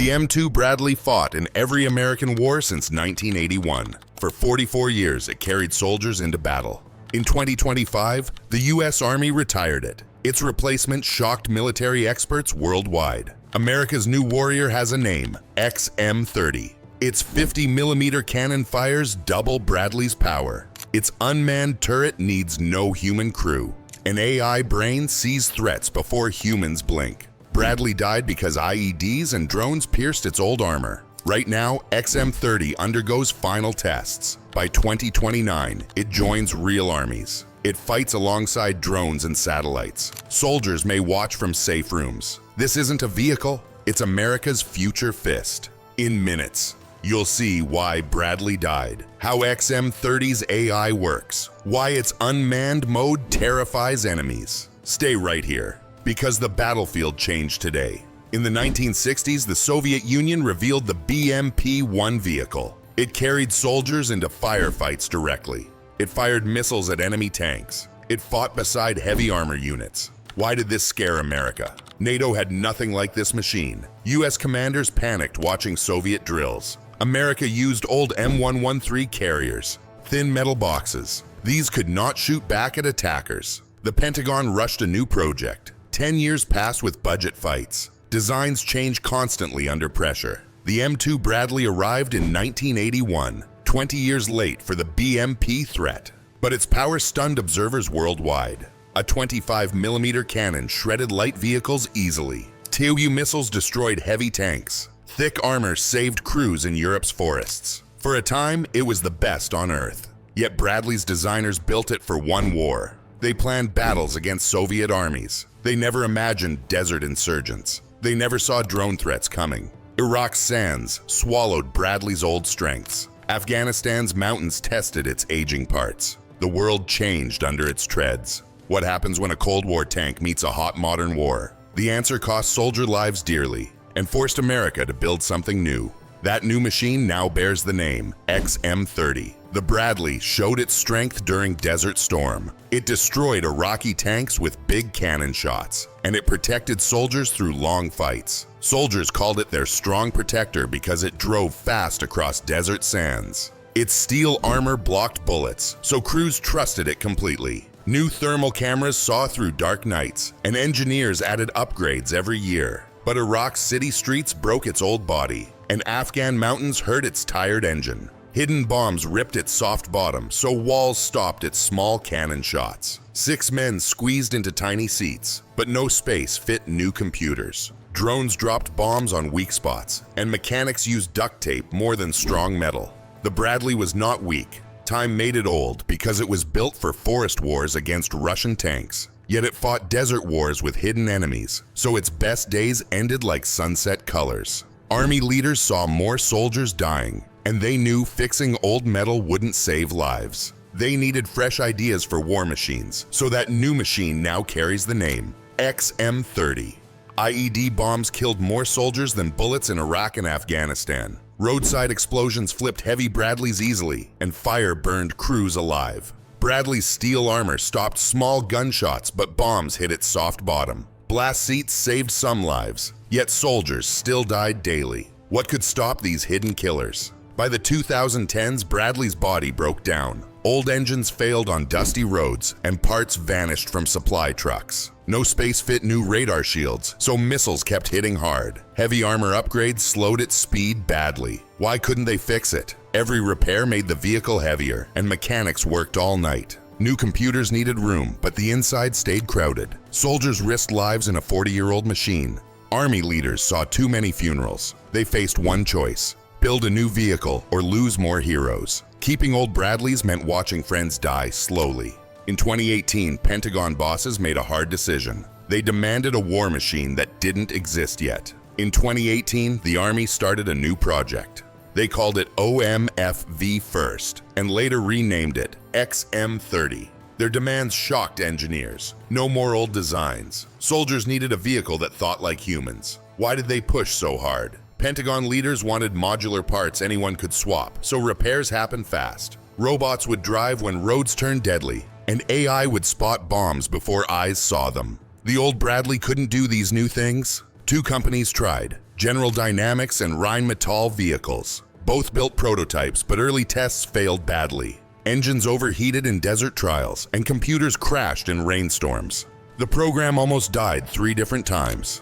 The M2 Bradley fought in every American war since 1981. For 44 years, it carried soldiers into battle. In 2025, the U.S. Army retired it. Its replacement shocked military experts worldwide. America's new warrior has a name, XM30. Its 50mm cannon fires double Bradley's power. Its unmanned turret needs no human crew. An AI brain sees threats before humans blink. Bradley died because IEDs and drones pierced its old armor. Right now, XM30 undergoes final tests. By 2029, it joins real armies. It fights alongside drones and satellites. Soldiers may watch from safe rooms. This isn't a vehicle, it's America's future fist. In minutes, you'll see why Bradley died, how XM30's AI works, why its unmanned mode terrifies enemies. Stay right here, because the battlefield changed today. In the 1960s, the Soviet Union revealed the BMP-1 vehicle. It carried soldiers into firefights directly. It fired missiles at enemy tanks. It fought beside heavy armor units. Why did this scare America? NATO had nothing like this machine. US commanders panicked watching Soviet drills. America used old M113 carriers, thin metal boxes. These could not shoot back at attackers. The Pentagon rushed a new project. 10 years passed with budget fights. Designs change constantly under pressure. The M2 Bradley arrived in 1981, 20 years late for the BMP threat. But its power stunned observers worldwide. A 25mm cannon shredded light vehicles easily. TOU missiles destroyed heavy tanks. Thick armor saved crews in Europe's forests. For a time, it was the best on Earth. Yet Bradley's designers built it for one war. They planned battles against Soviet armies. They never imagined desert insurgents. They never saw drone threats coming. Iraq's sands swallowed Bradley's old strengths. Afghanistan's mountains tested its aging parts. The world changed under its treads. What happens when a Cold War tank meets a hot modern war? The answer cost soldier lives dearly and forced America to build something new. That new machine now bears the name XM30. The Bradley showed its strength during Desert Storm. It destroyed Iraqi tanks with big cannon shots, and it protected soldiers through long fights. Soldiers called it their strong protector because it drove fast across desert sands. Its steel armor blocked bullets, so crews trusted it completely. New thermal cameras saw through dark nights, and engineers added upgrades every year. But Iraq's city streets broke its old body, and Afghan mountains hurt its tired engine. Hidden bombs ripped its soft bottom, so walls stopped its small cannon shots. 6 men squeezed into tiny seats, but no space fit new computers. Drones dropped bombs on weak spots, and mechanics used duct tape more than strong metal. The Bradley was not weak. Time made it old because it was built for forest wars against Russian tanks. Yet it fought desert wars with hidden enemies, so its best days ended like sunset colors. Army leaders saw more soldiers dying, and they knew fixing old metal wouldn't save lives. They needed fresh ideas for war machines, so that new machine now carries the name XM30. IED bombs killed more soldiers than bullets in Iraq and Afghanistan. Roadside explosions flipped heavy Bradleys easily, and fire burned crews alive. Bradley's steel armor stopped small gunshots, but bombs hit its soft bottom. Blast seats saved some lives, yet soldiers still died daily. What could stop these hidden killers? By the 2010s, Bradley's body broke down. Old engines failed on dusty roads, and parts vanished from supply trucks. No space fit new radar shields, so missiles kept hitting hard. Heavy armor upgrades slowed its speed badly. Why couldn't they fix it? Every repair made the vehicle heavier, and mechanics worked all night. New computers needed room, but the inside stayed crowded. Soldiers risked lives in a 40-year-old machine. Army leaders saw too many funerals. They faced one choice: build a new vehicle or lose more heroes. Keeping old Bradleys meant watching friends die slowly. In 2018, Pentagon bosses made a hard decision. They demanded a war machine that didn't exist yet. In 2018, the Army started a new project. They called it OMFV First, and later renamed it XM30. Their demands shocked engineers. No more old designs. Soldiers needed a vehicle that thought like humans. Why did they push so hard? Pentagon leaders wanted modular parts anyone could swap, so repairs happened fast. Robots would drive when roads turned deadly, and AI would spot bombs before eyes saw them. The old Bradley couldn't do these new things. 2 companies tried, General Dynamics and Rheinmetall vehicles. Both built prototypes, but early tests failed badly. Engines overheated in desert trials, and computers crashed in rainstorms. The program almost died 3 different times.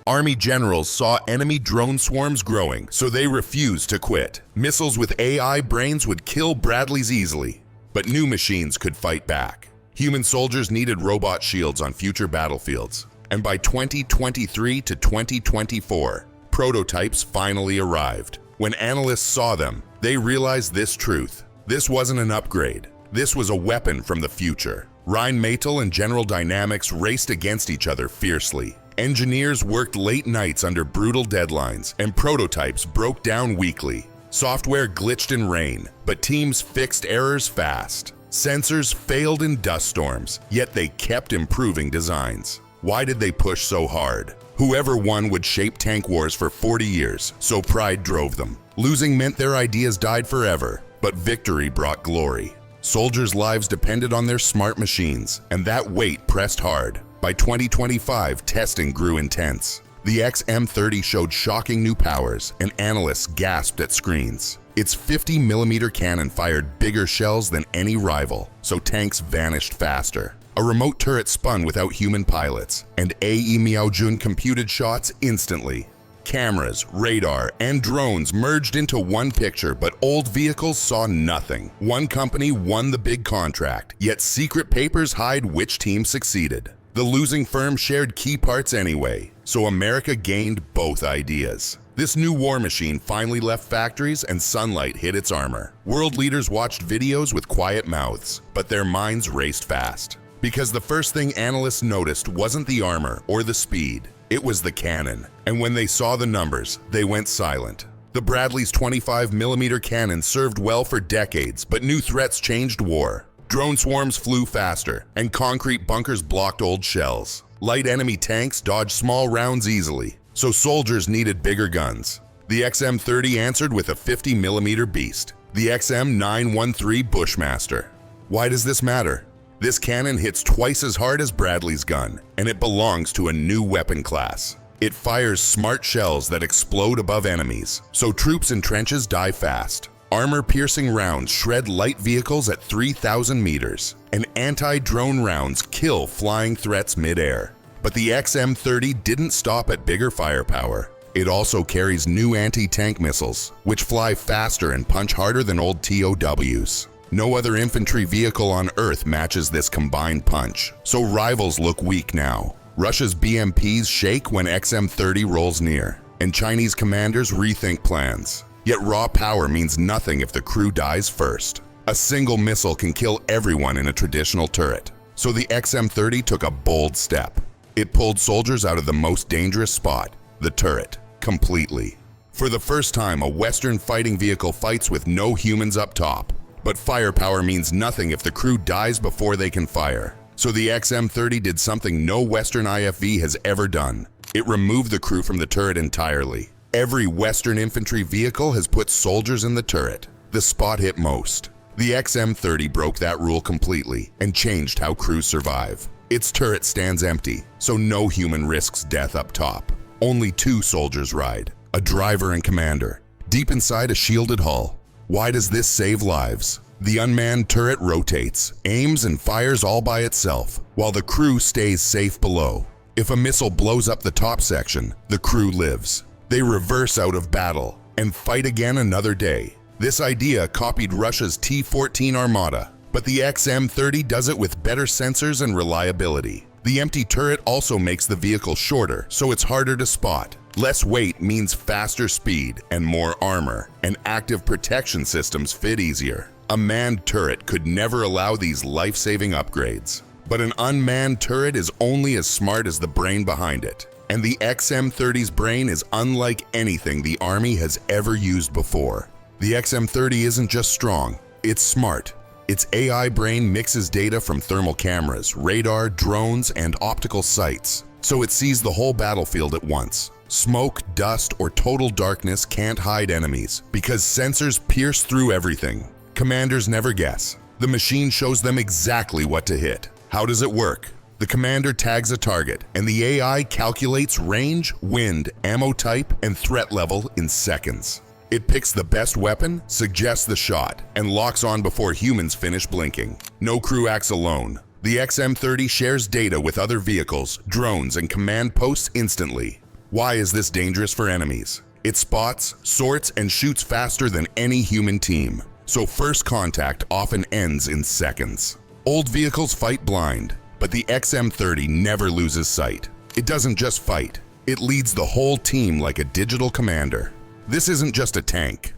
Army generals saw enemy drone swarms growing, so they refused to quit. Missiles with AI brains would kill Bradleys easily, but new machines could fight back. Human soldiers needed robot shields on future battlefields, and by 2023 to 2024, prototypes finally arrived. When analysts saw them, they realized this truth. This wasn't an upgrade. This was a weapon from the future. Rheinmetall and General Dynamics raced against each other fiercely. Engineers worked late nights under brutal deadlines, and prototypes broke down weekly. Software glitched in rain, but teams fixed errors fast. Sensors failed in dust storms, yet they kept improving designs. Why did they push so hard? Whoever won would shape tank wars for 40 years, so pride drove them. Losing meant their ideas died forever, but victory brought glory. Soldiers' lives depended on their smart machines, and that weight pressed hard. By 2025, testing grew intense. The XM30 showed shocking new powers, and analysts gasped at screens. Its 50mm cannon fired bigger shells than any rival, so tanks vanished faster. A remote turret spun without human pilots, and AE Miaojun computed shots instantly. Cameras, radar, and drones merged into one picture, but old vehicles saw nothing. One company won the big contract, yet secret papers hide which team succeeded. The losing firm shared key parts anyway, so America gained both ideas. This new war machine finally left factories and sunlight hit its armor. World leaders watched videos with quiet mouths, but their minds raced fast. Because the first thing analysts noticed wasn't the armor or the speed, it was the cannon. And when they saw the numbers, they went silent. The Bradley's 25mm cannon served well for decades, but new threats changed war. Drone swarms flew faster, and concrete bunkers blocked old shells. Light enemy tanks dodged small rounds easily, so soldiers needed bigger guns. The XM30 answered with a 50mm beast, the XM913 Bushmaster. Why does this matter? This cannon hits twice as hard as Bradley's gun, and it belongs to a new weapon class. It fires smart shells that explode above enemies, so troops in trenches die fast. Armor-piercing rounds shred light vehicles at 3,000 meters, and anti-drone rounds kill flying threats mid-air. But the XM30 didn't stop at bigger firepower. It also carries new anti-tank missiles, which fly faster and punch harder than old TOWs. No other infantry vehicle on Earth matches this combined punch, so rivals look weak now. Russia's BMPs shake when XM30 rolls near, and Chinese commanders rethink plans. Yet raw power means nothing if the crew dies first. A single missile can kill everyone in a traditional turret. So the XM30 took a bold step. It pulled soldiers out of the most dangerous spot, the turret, completely. For the first time, a Western fighting vehicle fights with no humans up top. But firepower means nothing if the crew dies before they can fire. So the XM30 did something no Western IFV has ever done. It removed the crew from the turret entirely. Every Western infantry vehicle has put soldiers in the turret, the spot hit most. The XM30 broke that rule completely and changed how crews survive. Its turret stands empty, so no human risks death up top. Only 2 soldiers ride, a driver and commander, deep inside a shielded hull. Why does this save lives? The unmanned turret rotates, aims and fires all by itself, while the crew stays safe below. If a missile blows up the top section, the crew lives. They reverse out of battle and fight again another day. This idea copied Russia's T-14 Armada, but the XM30 does it with better sensors and reliability. The empty turret also makes the vehicle shorter, so it's harder to spot. Less weight means faster speed and more armor, and active protection systems fit easier. A manned turret could never allow these life-saving upgrades. But an unmanned turret is only as smart as the brain behind it. And the XM30's brain is unlike anything the Army has ever used before. The XM30 isn't just strong, it's smart. Its AI brain mixes data from thermal cameras, radar, drones, and optical sights, so it sees the whole battlefield at once. Smoke, dust, or total darkness can't hide enemies because sensors pierce through everything. Commanders never guess. The machine shows them exactly what to hit. How does it work? The commander tags a target, and the AI calculates range, wind, ammo type, and threat level in seconds. It picks the best weapon, suggests the shot, and locks on before humans finish blinking. No crew acts alone. The XM30 shares data with other vehicles, drones, and command posts instantly. Why is this dangerous for enemies? It spots, sorts, and shoots faster than any human team, so first contact often ends in seconds. Old vehicles fight blind, but the XM30 never loses sight. It doesn't just fight, it leads the whole team like a digital commander. This isn't just a tank.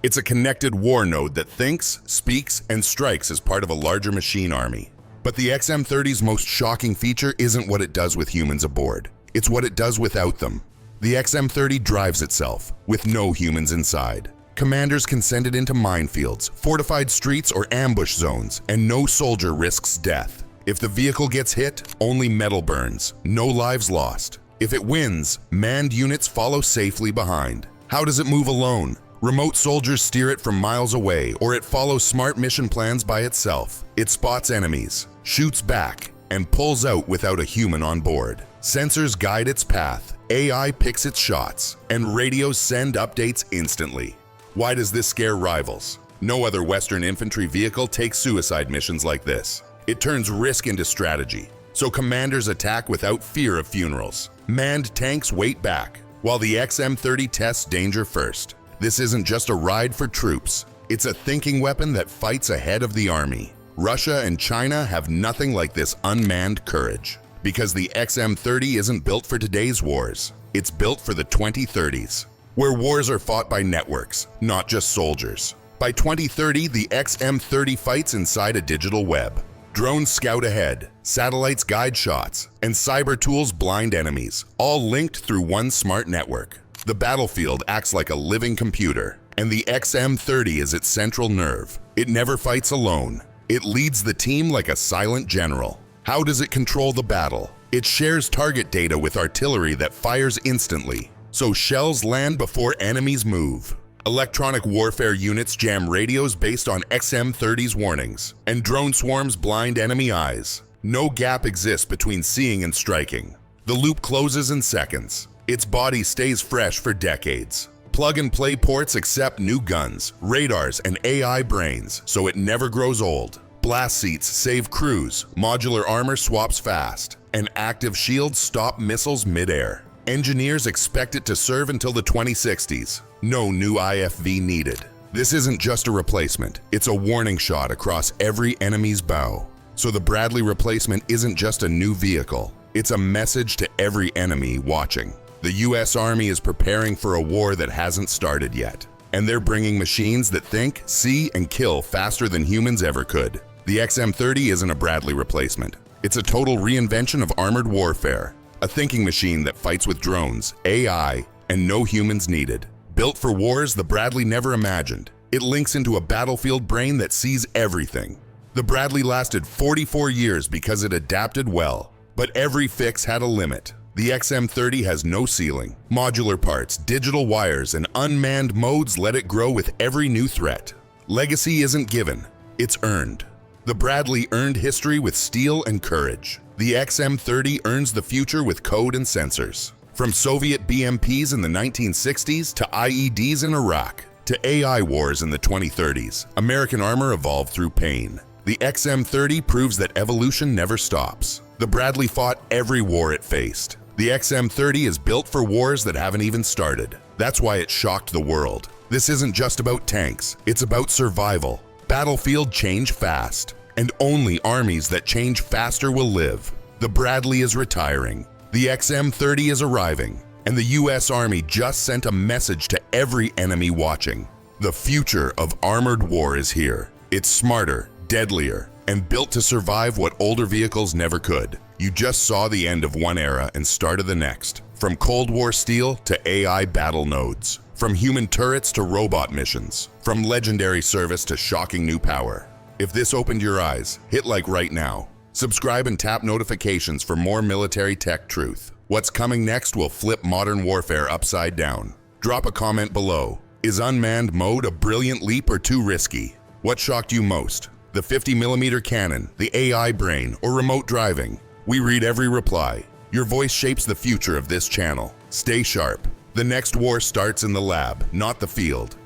It's a connected war node that thinks, speaks, and strikes as part of a larger machine army. But the XM30's most shocking feature isn't what it does with humans aboard. It's what it does without them. The XM30 drives itself, with no humans inside. Commanders can send it into minefields, fortified streets, or ambush zones, and no soldier risks death. If the vehicle gets hit, only metal burns, no lives lost. If it wins, manned units follow safely behind. How does it move alone? Remote soldiers steer it from miles away, or it follows smart mission plans by itself. It spots enemies, shoots back, and pulls out without a human on board. Sensors guide its path, AI picks its shots, and radios send updates instantly. Why does this scare rivals? No other Western infantry vehicle takes suicide missions like this. It turns risk into strategy, so commanders attack without fear of funerals. Manned tanks wait back, while the XM30 tests danger first. This isn't just a ride for troops. It's a thinking weapon that fights ahead of the army. Russia and China have nothing like this unmanned courage. Because the XM30 isn't built for today's wars. It's built for the 2030s, where wars are fought by networks, not just soldiers. By 2030, the XM30 fights inside a digital web. Drones scout ahead, satellites guide shots, and cyber tools blind enemies, all linked through one smart network. The battlefield acts like a living computer, and the XM30 is its central nerve. It never fights alone. It leads the team like a silent general. How does it control the battle? It shares target data with artillery that fires instantly, so shells land before enemies move. Electronic warfare units jam radios based on XM30's warnings, and drone swarms blind enemy eyes. No gap exists between seeing and striking. The loop closes in seconds. Its body stays fresh for decades. Plug-and-play ports accept new guns, radars, and AI brains, so it never grows old. Blast seats save crews, modular armor swaps fast, and active shields stop missiles mid-air. Engineers expect it to serve until the 2060s. No new IFV needed. This isn't just a replacement, it's a warning shot across every enemy's bow. So the Bradley replacement isn't just a new vehicle, it's a message to every enemy watching. The US Army is preparing for a war that hasn't started yet. And they're bringing machines that think, see, and kill faster than humans ever could. The XM30 isn't a Bradley replacement. It's a total reinvention of armored warfare. A thinking machine that fights with drones, AI, and no humans needed. Built for wars the Bradley never imagined. It links into a battlefield brain that sees everything. The Bradley lasted 44 years because it adapted well. But every fix had a limit. The XM30 has no ceiling. Modular parts, digital wires, and unmanned modes let it grow with every new threat. Legacy isn't given, it's earned. The Bradley earned history with steel and courage. The XM30 earns the future with code and sensors. From Soviet BMPs in the 1960s to IEDs in Iraq to AI wars in the 2030s, American armor evolved through pain. The XM30 proves that evolution never stops. The Bradley fought every war it faced. The XM30 is built for wars that haven't even started. That's why it shocked the world. This isn't just about tanks, it's about survival. Battlefield change fast, and only armies that change faster will live. The Bradley is retiring. The XM30 is arriving, and the US Army just sent a message to every enemy watching. The future of armored war is here. It's smarter, deadlier, and built to survive what older vehicles never could. You just saw the end of one era and start of the next. From Cold War steel to AI battle nodes. From human turrets to robot missions. From legendary service to shocking new power. If this opened your eyes, hit like right now. Subscribe and tap notifications for more military tech truth. What's coming next will flip modern warfare upside down. Drop a comment below. Is unmanned mode a brilliant leap or too risky? What shocked you most? the 50mm cannon, the AI brain, or remote driving. We read every reply. Your voice shapes the future of this channel. Stay sharp. The next war starts in the lab, not the field.